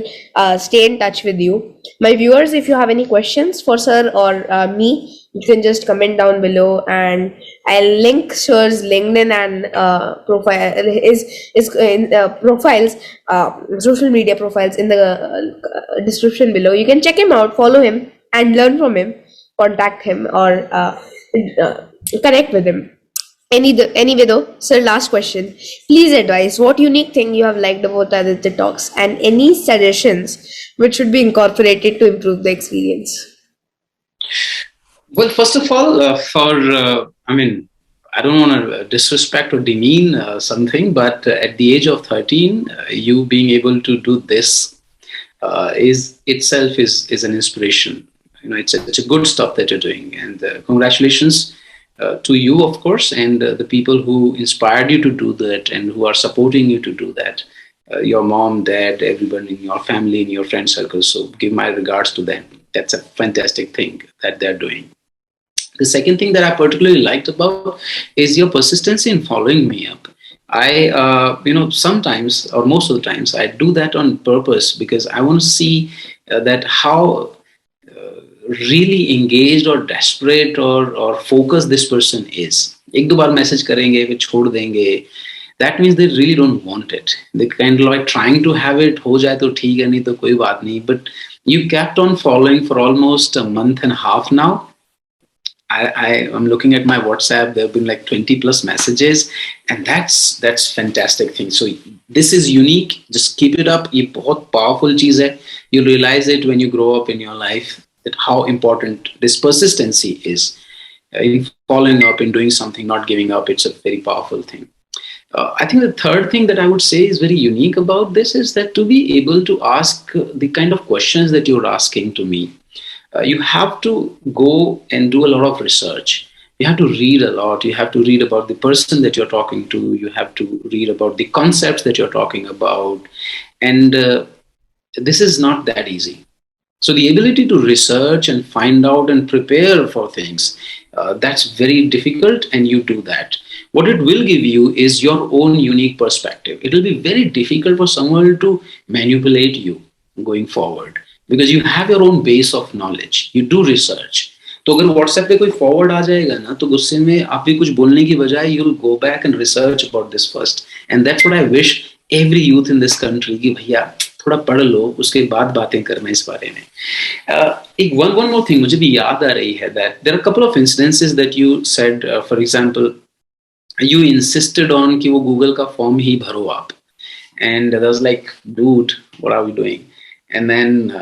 stay in touch with you. My viewers, if you have any questions for sir or me, you can just comment down below, and I'll link sir's LinkedIn and profile is in profiles, social media profiles in the description below. You can check him out, follow him, and learn from him. Contact him or uh, connect with him. Anyway, though, sir, last question. Please advise what unique thing you have liked about Aditya Talks and any suggestions which should be incorporated to improve the experience. Well, first of all, I mean, I don't want to disrespect or demean something, but at the age of 13, you being able to do this is itself is an inspiration. You know, it's a good stuff that you're doing, and congratulations to you, of course, and the people who inspired you to do that and who are supporting you to do that. Your mom, dad, everyone in your family, in your friend circle. So give my regards to them. That's a fantastic thing that they're doing. The second thing that I particularly liked about is your persistency in following me up. Sometimes or most of the times, I do that on purpose because I want to see that how really engaged or desperate or focused this person is. एक दो बार message करेंगे फिर छोड़ देंगे. That means they really don't want it. They kind of like trying to have it. हो जाए तो ठीक है, नहीं तो कोई बात नहीं. But you kept on following for almost a month and a half now. I'm looking at my WhatsApp. There have been like 20 plus messages, and that's fantastic thing. So this is unique. Just keep it up. ये बहुत powerful चीज है. You realize it when you grow up in your life that how important this persistency is in following up, in doing something, not giving up. It's a very powerful thing. I think the third thing that I would say is very unique about this is that to be able to ask the kind of questions that you're asking to me, you have to go and do a lot of research. You have to read a lot. You have to read about the person that you're talking to. You have to read about the concepts that you're talking about. And this is not that easy. So the ability to research and find out and prepare for things, that's very difficult, and you do that. What it will give you is your own unique perspective. It will be very difficult for someone to manipulate you going forward because you have your own base of knowledge. You do research. तो अगर WhatsApp पे कोई forward आ जाएगा ना तो गुस्से में आप भी कुछ बोलने की बजाय you will go back and research about this first and that's what I wish every youth in this country कि भैया थोड़ा पढ़ लो उसके बाद बातें करना इस बारे में. एक वन मोर थिंग मुझे भी याद आ रही है that there are couple of incidences that you said for example you insisted on कि वो गूगल का फॉर्म ही भरो आप. And I was like, dude, what are we doing? And then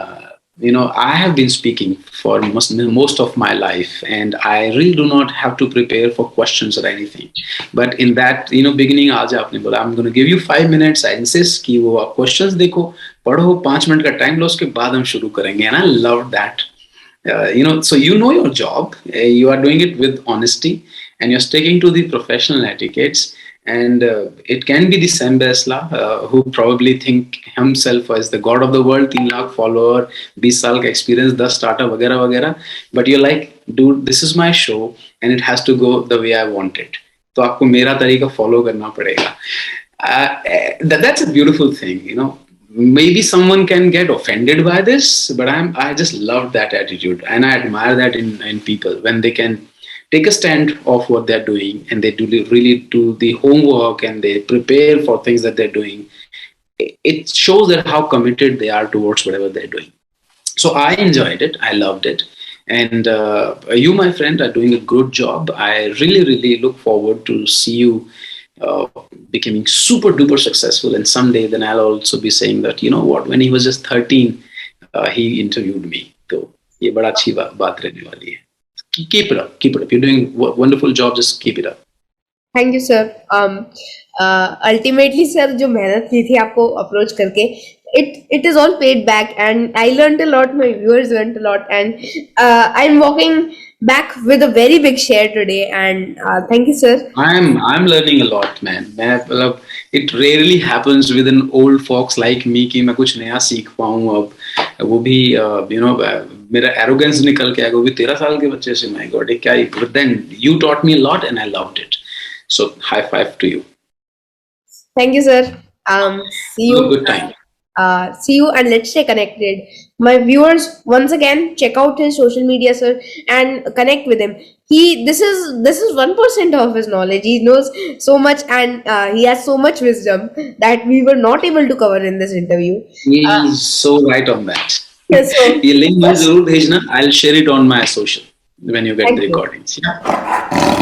I have been speaking for most of my life, and I really do not have to prepare for questions or anything. But in that beginning आज आपने बोला I'm going to give you 5 minutes. I insist कि वो आप questions देखो, पढ़ो, 5 minute का time लो, उसके बाद हम शुरू करेंगे. And I love that. So you know your job, you are doing it with honesty, and you're sticking to the professional etiquettes. And it can be the Sam Baisla, who probably think himself as the god of the world, 3 lakh follower, 20 साल का experience, 10 startup वगैरह वगैरह. But you're like, dude, this is my show, and it has to go the way I want it. तो आपको मेरा तरीका follow करना पड़ेगा. That's a beautiful thing. Maybe someone can get offended by this, but I just love that attitude, and I admire that in people when they can take a stand of what they're doing, and they really do the homework, and they prepare for things that they're doing. It shows that how committed they are towards whatever they're doing. So I enjoyed it, I loved it, And you, my friend, are doing a good job. I really, really look forward to see you becoming super duper successful. And someday, then I'll also be saying that, you know what, when he was just 13, he interviewed me. So, ये बड़ा अच्छी बात रहने वाली है. Keep it up, keep it up. You're doing a wonderful job. Just keep it up. Thank you sir. Ultimately sir जो मेहनत की थी आपको अप्रोच करके, it is all paid back, and I learned a lot, my viewers learned a lot, and I'm walking back with a very big share today, and thank you sir. I'm learning a lot, man. मतलब it rarely happens with an old fox like me कि मैं कुछ नया सीख पाऊँ अब, वो भी you know मेरा arrogance निकल के आएगा, वो भी 13 साल के बच्चे से. My God, ये क्या? But then you taught me a lot and I loved it. So high five to you. Thank you sir. See you. Have a good time. See you, and let's stay connected. My viewers, once again, check out his social media, sir, and connect with him. This is 1% of his knowledge. He knows so much, and he has so much wisdom that we were not able to cover in this interview. He's so right on that. So ये link मुझे जरूर भेजना. I'll share it on my social when you get thank the you. recordings. Yeah.